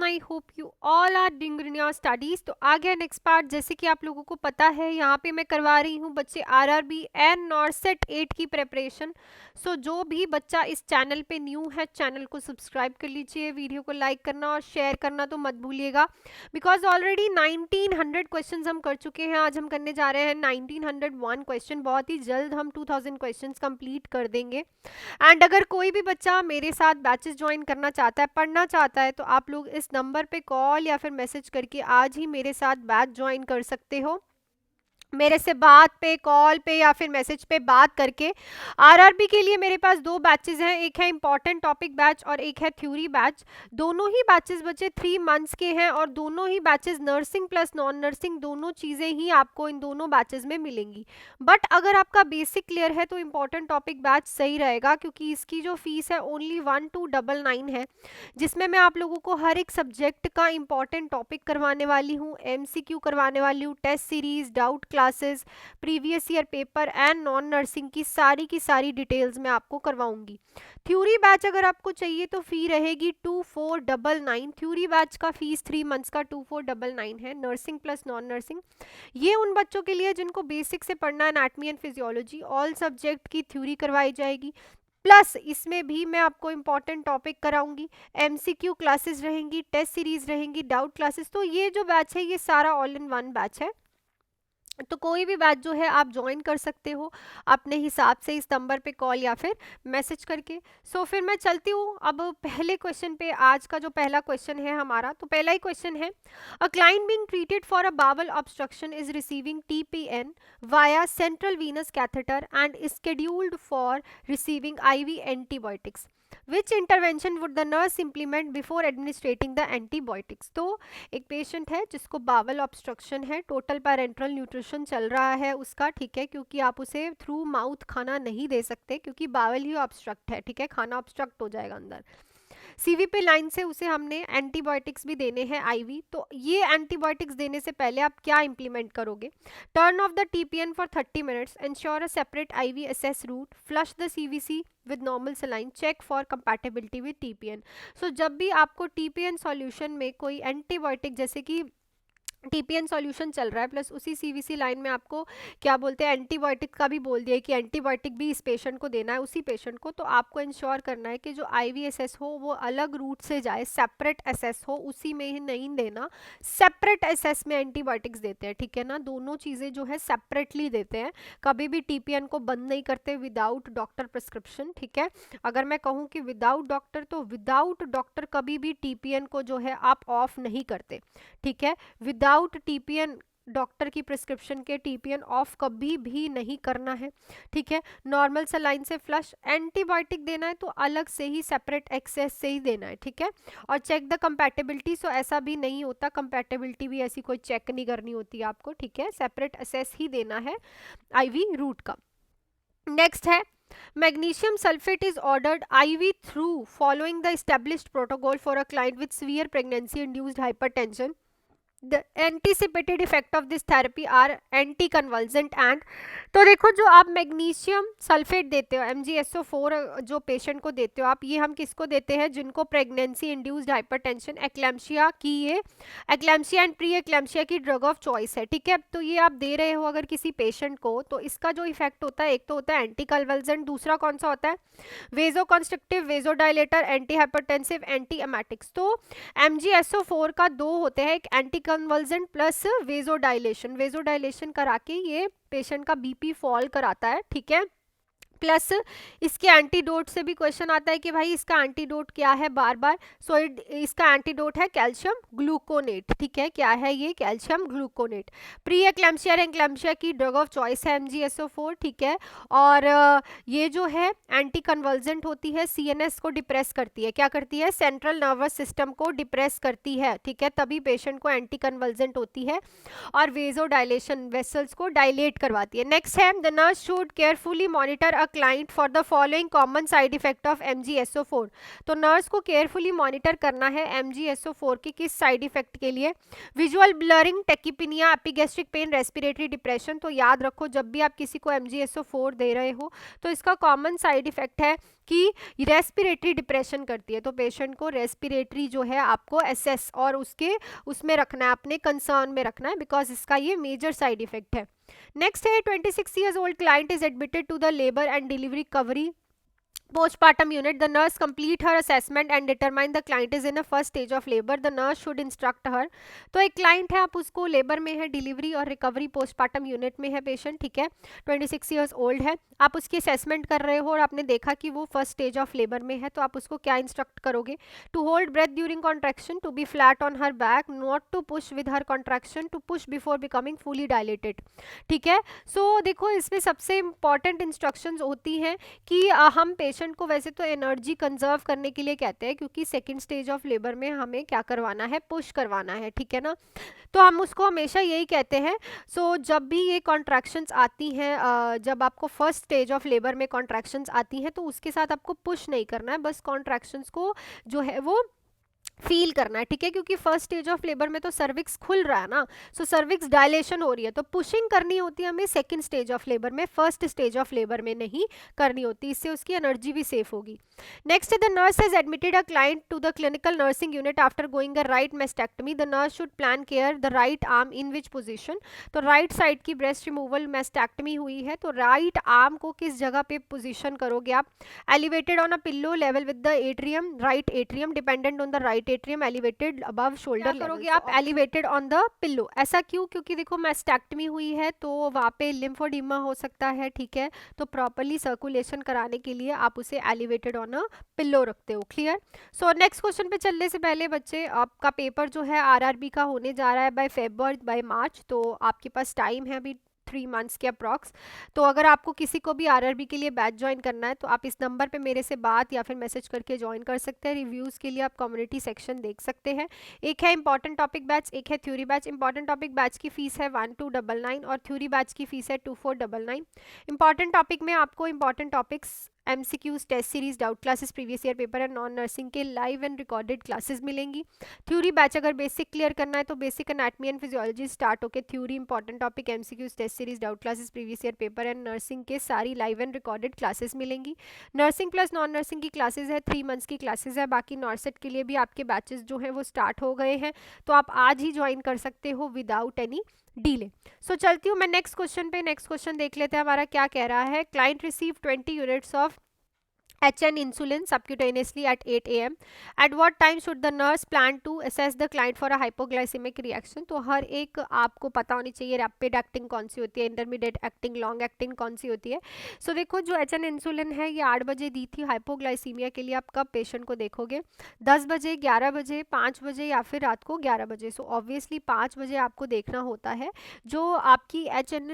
I hope you all are doing in your studies. तो आ गया नेक्स्ट पार्ट। जैसे कि आप लोगों को पता है यहाँ पे मैं करवा रही हूँ बच्चे आरआरबी एंड नॉरसेट 8 की प्रेपरेशन। सो जो भी बच्चा इस चैनल पे न्यू है चैनल को सब्सक्राइब कर लीजिए, वीडियो को लाइक करना और शेयर करना तो मत भूलिएगा, बिकॉज ऑलरेडी 1900 क्वेश्चन हम कर चुके हैं। आज हम करने जा रहे हैं 1901 क्वेश्चन। बहुत ही जल्द हम 2000 क्वेश्चन कंप्लीट कर देंगे। एंड अगर कोई भी बच्चा मेरे साथ बैचेस ज्वाइन करना चाहता है, पढ़ना चाहता है, तो आप लोग इस नंबर पे कॉल या फिर मैसेज करके आज ही मेरे साथ बैच ज्वाइन कर सकते हो। मेरे से बात पे, कॉल पे या फिर मैसेज पे बात करके। आरआरबी के लिए मेरे पास दो बैचेस हैं, एक है इंपॉर्टेंट टॉपिक बैच और एक है थ्योरी बैच। दोनों ही बैचेस बच्चे 3 मंथ्स के हैं और दोनों ही batches nursing plus non nursing दोनों चीज़ें ही आपको इन दोनों बैचेस में मिलेंगी। बट अगर आपका बेसिक क्लियर है तो इंपॉर्टेंट टॉपिक बैच सही रहेगा, क्योंकि इसकी जो फीस है ओनली 1299 है, जिसमें मैं आप लोगों को हर एक सब्जेक्ट का इंपॉर्टेंट टॉपिक करवाने वाली हूँ, एमसीक्यू करवाने वाली हूँ, test series, doubt classes, previous year paper and non nursing की सारी डिटेल्स मैं आपको करवाऊंगी। थ्योरी बैच अगर आपको चाहिए तो फी रहेगी 2499। थ्योरी बैच का फीस 3 मंथ्स का 2499 है। नर्सिंग प्लस नॉन नर्सिंग ये उन बच्चों के लिए जिनको बेसिक से पढ़ना है, anatomy and physiology all subject की थ्योरी करवाई जाएगी, प्लस इसमें भी मैं आपको इंपॉर्टेंट टॉपिक कराऊंगी, एमसीक्यू क्लासेस रहेंगी, टेस्ट सीरीज रहेंगी, डाउट क्लासेस। तो ये जो बैच है ये सारा ऑल इन वन बैच है। तो कोई भी बैच जो है आप ज्वाइन कर सकते हो अपने हिसाब से इस नंबर पे कॉल या फिर मैसेज करके। सो फिर मैं चलती हूँ अब पहले क्वेश्चन पे। आज का जो पहला क्वेश्चन है हमारा, तो पहला ही क्वेश्चन है, a client being treated for a bowel obstruction is receiving TPN via central venous catheter and is scheduled for receiving IV antibiotics. Which intervention would the nurse implement before administrating the antibiotics? तो एक patient है जिसको Bawal obstruction है, total parenteral nutrition चल रहा है उसका, ठीक है, क्योंकि आप उसे थ्रू माउथ खाना नहीं दे सकते क्योंकि बावल ही ऑब्स्ट्रक्ट है, ठीक है, खाना ऑब्स्ट्रक्ट हो जाएगा अंदर। सीवीपी लाइन से उसे हमने एंटीबायोटिक्स भी देने हैं आईवी। तो ये एंटीबायोटिक्स देने से पहले आप क्या इंप्लीमेंट करोगे? Turn off the TPN for 30 minutes, ensure a separate IV access route, flush the CVC with normal saline, check for compatibility with TPN. So जब भी आपको टीपीएन सॉल्यूशन में कोई एंटीबायोटिक, जैसे कि टीपीएन सॉल्यूशन चल रहा है प्लस उसी सीवीसी लाइन में आपको क्या बोलते हैं एंटीबायोटिक का भी बोल दिया है कि एंटीबायोटिक भी इस पेशेंट को देना है, उसी पेशेंट को, तो आपको इंश्योर करना है कि जो आईवी एसएस हो वो अलग रूट से जाए, सेपरेट एसएस हो, उसी में ही नहीं देना। सेपरेट एसएस में एंटीबायोटिक्स देते हैं, ठीक है ना, दोनों चीज़ें जो है सेपरेटली देते हैं, कभी भी टीपीएन को बंद नहीं करते विदाउट डॉक्टर प्रिस्क्रिप्शन, ठीक है। अगर मैं कहूँ कि विदाउट डॉक्टर, तो विदाउट डॉक्टर कभी भी टीपीएन को जो है आप ऑफ नहीं करते, ठीक है। विदाउट टीपीएन, डॉक्टर की प्रिस्क्रिप्शन के टीपीएन ऑफ कभी भी नहीं करना है, ठीक है। नॉर्मल सलाइन से फ्लश, एंटीबायोटिक देना है तो अलग से ही सेपरेट एक्सेस से ही देना है, ठीक है। और चेक द कंपैटिबिलिटी, सो ऐसा भी नहीं होता, कंपैटिबिलिटी भी ऐसी कोई चेक नहीं करनी होती आपको, ठीक है, सेपरेट एसेस ही देना है आईवी रूट का। नेक्स्ट है, magnesium sulfate is ordered IV through following the established protocol for a client with severe pregnancy induced hypertension. The anticipated effect of this therapy are anticonvulsant and, तो देखो जो आप magnesium sulphate देते हो MgSO4 जो patient को देते हो आप, ये हम किसको देते हैं? जिनको प्रेगनेंसी इंड्यूस्ड हाइपरटेंशन, एक्लैम्शिया की, ये एक्लैम्शिया एंड प्री एक्लैम्शिया की ड्रग ऑफ चॉइस है, ठीक है। तो ये आप दे रहे हो अगर किसी पेशेंट को, तो इसका जो इफेक्ट होता है एक तो होता है एंटीकन्वल्सेंट, दूसरा कौन सा होता है? Vasoconstrictive, vasodilator, anti hypertensive, anti emetics. तो MgSO4 का दो होते हैं, एक एंटीकन्वल्सेंट प्लस वेजोडाइलेशन। वेजोडाइलेशन करा के ये पेशेंट का बीपी फॉल कराता है, ठीक है। प्लस इसके एंटीडोट से भी क्वेश्चन आता है कि भाई इसका एंटीडोट क्या है बार बार। सो इसका एंटीडोट है कैल्शियम ग्लूकोनेट, ठीक है, क्या है ये? Calcium gluconate. प्री एक्लैम्शिया एक्लैम्शिया की ड्रग ऑफ चॉइस है MgSO4, ठीक है। और ये जो है एंटी कन्वल्जेंट होती है, CNS को डिप्रेस करती है, क्या करती है? सेंट्रल नर्वस सिस्टम को डिप्रेस करती है, ठीक है, तभी पेशेंट को एंटी कन्वल्जेंट होती है। और वेजो डायलेशन, वेसल्स को डायलेट करवाती है। नेक्स्ट है, the nurse should carefully monitor a client for the following common side effect of MgSO4। तो नर्स को केयरफुली मॉनिटर करना है MgSO4 के किस साइड इफेक्ट के लिए। Visual blurring, tachypnoea, epigastric pain, respiratory depression. तो याद रखो जब भी आप किसी को MgSO4 दे रहे हो तो इसका कॉमन साइड इफेक्ट है कि रेस्पिरेटरी डिप्रेशन करती है। तो पेशेंट को रेस्पिरेटरी जो है आपको एसेस और उसमें रखना है, अपने कंसर्न में रखना है, बिकॉज इसका ये मेजर साइड इफेक्ट है। नेक्स्ट है 26 years old client is admitted to the labor and delivery recovery postpartum unit. The nurse complete her assessment and determine the client is in a first stage of labor. The nurse should instruct her. तो एक client है, आप उसको labour में है, delivery और recovery postpartum unit में है पेशेंट, ठीक है, 26 years old है, आप उसकी असेसमेंट कर रहे हो और आपने देखा कि वो फर्स्ट स्टेज ऑफ लेबर में है, तो आप उसको क्या इंस्ट्रक्ट करोगे? To hold breath during contraction, to be flat on her back, not to push with her contraction, to push before becoming fully dilated, ठीक है। सो देखो इसमें सबसे इंपॉर्टेंट इंस्ट्रक्शंस होती हैं कि हम पेशेंट को वैसे तो एनर्जी कंजर्व करने के लिए कहते हैं, क्योंकि सेकंड स्टेज ऑफ लेबर में हमें क्या करवाना है, पुश करवाना है, ठीक है ना, तो हम उसको हमेशा यही कहते हैं। सो जब भी ये कॉन्ट्रैक्शंस आती हैं, जब आपको फर्स्ट स्टेज ऑफ लेबर में कॉन्ट्रैक्शंस आती हैं तो उसके साथ आपको पुश नहीं करना है, बस कॉन्ट्रैक्शंस को जो है वो फील करना है, ठीक है, क्योंकि फर्स्ट स्टेज ऑफ लेबर में तो सर्विक्स खुल रहा है ना, सो सर्विक्स डायलेशन हो रही है, तो पुशिंग करनी होती है हमें सेकंड स्टेज ऑफ लेबर में, फर्स्ट स्टेज ऑफ लेबर में नहीं करनी होती, इससे उसकी एनर्जी भी सेफ होगी। Next, the nurse has admitted a client to the clinical nursing unit after going a right mastectomy. The nurse should plan care the right arm in which position. तो right side की breast removal mastectomy हुई है, तो right arm को किस जगह पे position करोगे आप? Elevated on a pillow level with the atrium, right atrium, dependent on the right atrium, elevated above shoulder करोगे आप? Elevated on the pillow. ऐसा क्यों? क्योंकि देखो मेस्टेक्टमी हुई है तो वहाँ पे लिम्फोडीमा हो सकता है, ठीक है, तो प्रॉपरली सर्कुलेशन कराने के लिए आप उसे एलिवेटेड ऑन अ पिल्लो रखते हो। क्लियर? सो नेक्स्ट क्वेश्चन पे चलने से पहले बच्चे, आपका पेपर जो है RRB का होने जा रहा है बाय फेब्रुअरी बाय मार्च, तो आपके पास टाइम है अभी 3 months के अप्रॉक्स। तो अगर आपको किसी को भी RRB के लिए बैच ज्वाइन करना है तो आप इस नंबर पे मेरे से बात या फिर मैसेज करके ज्वाइन कर सकते हैं। रिव्यूज़ के लिए आप कम्युनिटी सेक्शन देख सकते हैं। एक है इंपॉर्टेंट टॉपिक बैच, एक है theory batch. Important topic batch की फीस है 1299 और थ्योरी बैच की फीस है 2499। इंपॉर्टेंट टॉपिक में आपको important topics, MCQs, test series, doubt classes, previous year paper and non nursing के लाइव एंड रिकॉर्डेड क्लासेस मिलेंगी। थ्योरी बैच अगर बेसिक क्लियर करना है तो basic anatomy and physiology start होकर theory, important topic, MCQs, test series, doubt classes, previous year paper and nursing के सारी live and recorded classes मिलेंगी। नर्सिंग प्लस नॉन नर्सिंग की क्लासेस है, 3 months की क्लासेस है। बाकी नॉर्सेट के लिए भी आपके बैचेस जो हैं वो स्टार्ट हो गए हैं, तो आप आज ही ज्वाइन कर सकते हो विदाउट एनी डीले। सो चलती हूँ मैं नेक्स्ट क्वेश्चन पे। नेक्स्ट क्वेश्चन देख लेते हैं हमारा क्या कह रहा है। Client receive 20 units of HN insulin subcutaneously at 8 AM. At what time should the nurse plan to assess the client for a hypoglycemic reaction? तो हर एक आपको पता होनी चाहिए रैपिड एक्टिंग कौन सी होती है, इंटरमीडिएट एक्टिंग, लॉन्ग एक्टिंग कौन सी होती है। सो देखो जो HN इंसुलिन है ये 8 बजे दी थी हाइपोग्लाइसीमिया के लिए। आप कब पेशेंट को देखोगे? 10 बजे, 11 बजे, 5 बजे या फिर रात को 11 बजे। सो ऑब्वियसली 5 बजे आपको देखना होता है। जो आपकी HN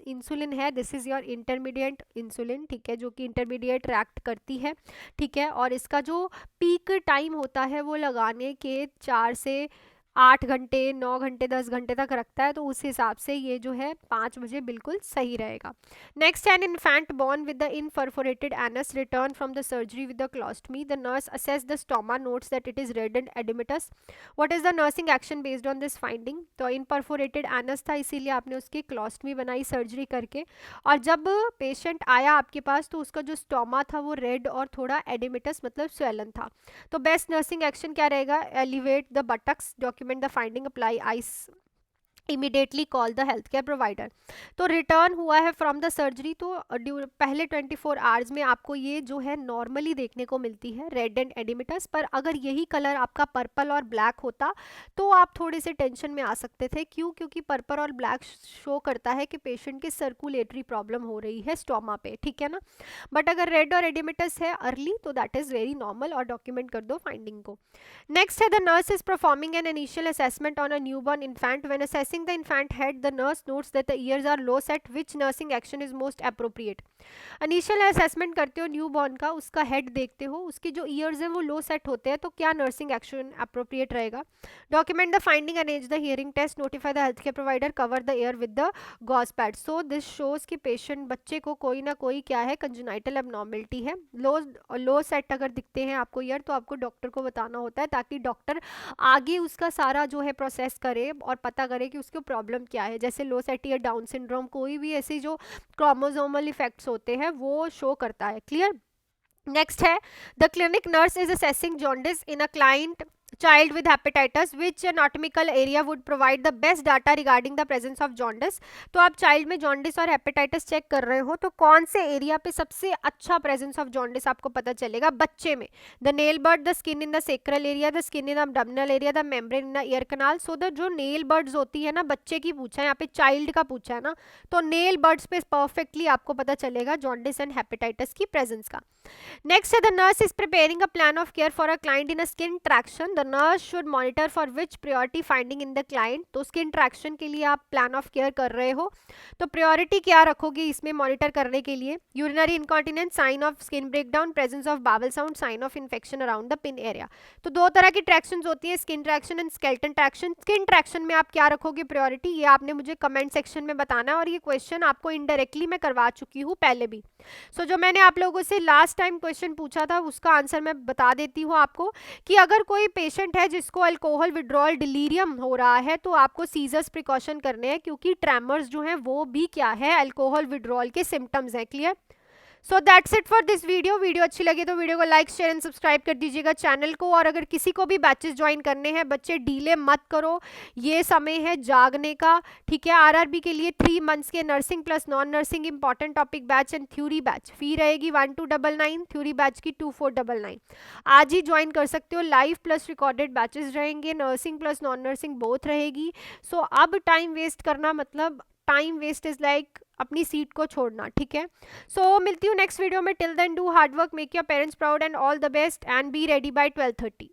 इंसुलिन है, this is your intermediate insulin, ठीक है, जो कि इंटरमीडिएट रिएक्ट करती है, ठीक है, और इसका जो पीक टाइम होता है वो लगाने के 4 से 8 घंटे, 9 घंटे, 10 घंटे तक रखता है, तो उस हिसाब से ये जो है 5 बजे बिल्कुल सही रहेगा। Next, an infant born with the imperforated anus return from the surgery with the colostomy. The nurse assess the stoma, notes that it is red and oedematous. What is the nursing action based on this finding? तो imperforated anus था, इसीलिए आपने उसकी क्लोस्टमी बनाई surgery करके, और जब patient आया आपके पास तो उसका जो स्टोमा था वो रेड और थोड़ा एडिमिटस मतलब स्वेलन था। तो बेस्ट नर्सिंग एक्शन क्या रहेगा? Elevate the buttocks, document the finding, apply ice, immediately call the health care provider. तो रिटर्न हुआ है फ्रॉम द सर्जरी, तो पहले 24 आवर्स में आपको ये जो है नॉर्मली देखने को मिलती है रेड एंड एडिमिटस, पर अगर यही कलर आपका पर्पल और ब्लैक होता तो आप थोड़े से टेंशन में आ सकते थे। क्यों? क्योंकि पर्पल और ब्लैक शो करता है कि पेशेंट की सर्कुलेटरी प्रॉब्लम हो रही है स्टोमा पे, ठीक है ना। बट अगर रेड और एडिमिटस है अर्ली तो दैट इज वेरी नॉर्मल, और डॉक्यूमेंट कर दो फाइंडिंग को। नेक्स्ट है, the nurse is performing an initial assessment on a newborn infant. When assessing nursing the infant head, the nurse notes that the ears are low set. Which nursing action is most appropriate? Initial assessment करते हो new born का, उसका head देखते हो, उसके जो years हैं वो लो सेट होते हैं, तो क्या नर्सिंग एक्शन अप्रोप्रिएट रहेगा? Document the finding, arrange the hearing test, notify the health care provider, cover the ear with the gauze pad. So this shows कि पेशेंट बच्चे को कोई ना कोई क्या है, कंजेनाइटल एबनॉर्मलिटी है. लो सेट अगर दिखते हैं आपको ईयर, तो आपको डॉक्टर को बताना होता है, ताकि डॉक्टर आगे उसका सारा जो है प्रोसेस करे और पता करे कि उसको प्रॉब्लम क्या है. जैसे लो सेट ईयर, डाउन सिंड्रोम, कोई भी ऐसी जो क्रोमोसोमल इफेक्ट्स होते हैं वो शो करता है. क्लियर? नेक्स्ट है, the clinic nurse is assessing jaundice in a client child with hepatitis, which anatomical area would provide the best data regarding the presence of jaundice. तो आप चाइल्ड में jaundice और हेपेटाइटिस चेक कर रहे हो, तो कौन से एरिया पे सबसे अच्छा प्रेजेंस ऑफ जॉन्डिस आपको पता चलेगा? बच्चे में the nail bird, the skin in the sacral area, the skin in the abdominal area, the membrane in the year kanal. So the जो नेल बर्ड्स होती है ना, बच्चे की पूछा है यहाँ पे, चाइल्ड का पूछा है ना, तो नेल बर्ड्स पे परफेक्टली आपको पता चलेगा जॉन्डिस एंड हेपेटाइटिस की प्रेजेंस का. नेक्स्ट है, the nurse is preparing a plan of care for a client in a skin traction. The nurse should monitor for which priority finding in the client. तो skin traction के लिए आप plan of care कर रहे हो, तो priority क्या रखोगे इसमें मॉनिटर करने के लिए? Urinary incontinence, sign of skin breakdown, presence of bowel sound, sign of infection around the pin area. तो दो तरह की ट्रैक्शन होती है, skin traction and skeleton traction. Skin traction में आप क्या रखोगे प्रायोरिटी, ये आपने मुझे कमेंट सेक्शन में बताना है, और ये क्वेश्चन आपको इनडायरेक्टली मैं करवा चुकी हूँ पहले भी. जो मैंने आप लोगों से लास्ट टाइम क्वेश्चन पूछा था, उसका आंसर मैं बता देती हूँ आपको, कि अगर कोई पेशेंट है जिसको अल्कोहल विड्रॉल डिलीरियम हो रहा है, तो आपको सीजर्स प्रिकॉशन करने हैं, क्योंकि ट्रेमर्स जो हैं वो भी क्या है, अल्कोहल विड्रॉल के सिम्टम्स हैं. Clear? So that's it for this video अच्छी लगी तो वीडियो को लाइक, शेयर एंड सब्सक्राइब कर दीजिएगा चैनल को. और अगर किसी को भी बैचेस ज्वाइन करने हैं, बच्चे डीले मत करो, ये समय है जागने का. ठीक है? आरआरबी के लिए 3 मंथ्स के nursing plus non nursing important topic batch and theory batch fee रहेगी 1299, थ्योरी बैच की 2499. आज ही ज्वाइन कर सकते हो. लाइव प्लस रिकॉर्डेड बैचेस रहेंगे, nursing plus non nursing both रहेगी. सो अब टाइम वेस्ट करना, मतलब टाइम वेस्ट इज लाइक अपनी सीट को छोड़ना. ठीक है? सो मिलती हूँ नेक्स्ट वीडियो में. Till then do hard work, make your parents proud and all the best, and be ready by 12:30.